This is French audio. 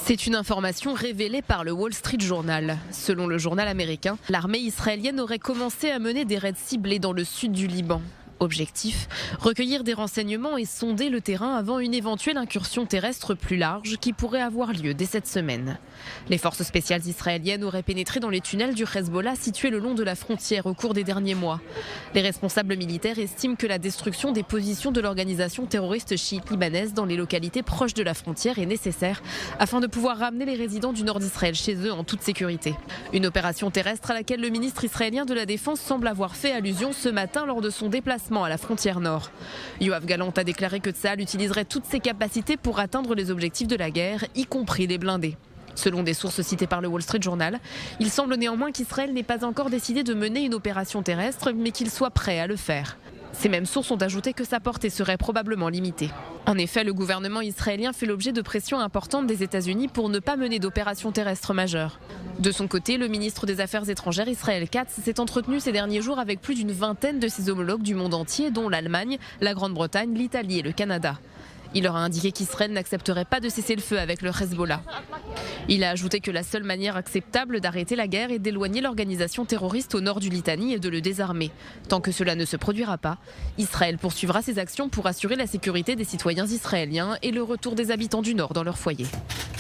C'est une information révélée par le Wall Street Journal. Selon le journal américain, l'armée israélienne aurait commencé à mener des raids ciblés dans le sud du Liban. Objectif, recueillir des renseignements et sonder le terrain avant une éventuelle incursion terrestre plus large qui pourrait avoir lieu dès cette semaine. Les forces spéciales israéliennes auraient pénétré dans les tunnels du Hezbollah situés le long de la frontière au cours des derniers mois. Les responsables militaires estiment que la destruction des positions de l'organisation terroriste chiite libanaise dans les localités proches de la frontière est nécessaire afin de pouvoir ramener les résidents du nord d'Israël chez eux en toute sécurité. Une opération terrestre à laquelle le ministre israélien de la Défense semble avoir fait allusion ce matin lors de son déplacement à la frontière nord. Yoav Gallant a déclaré que Tsahal utiliserait toutes ses capacités pour atteindre les objectifs de la guerre, y compris les blindés. Selon des sources citées par le Wall Street Journal, il semble néanmoins qu'Israël n'ait pas encore décidé de mener une opération terrestre, mais qu'il soit prêt à le faire. Ces mêmes sources ont ajouté que sa portée serait probablement limitée. En effet, le gouvernement israélien fait l'objet de pressions importantes des États-Unis pour ne pas mener d'opération terrestre majeure. De son côté, le ministre des Affaires étrangères Israël Katz s'est entretenu ces derniers jours avec plus d'une vingtaine de ses homologues du monde entier, dont l'Allemagne, la Grande-Bretagne, l'Italie et le Canada. Il leur a indiqué qu'Israël n'accepterait pas de cesser le feu avec le Hezbollah. Il a ajouté que la seule manière acceptable d'arrêter la guerre est d'éloigner l'organisation terroriste au nord du Litanie et de le désarmer. Tant que cela ne se produira pas, Israël poursuivra ses actions pour assurer la sécurité des citoyens israéliens et le retour des habitants du nord dans leur foyer.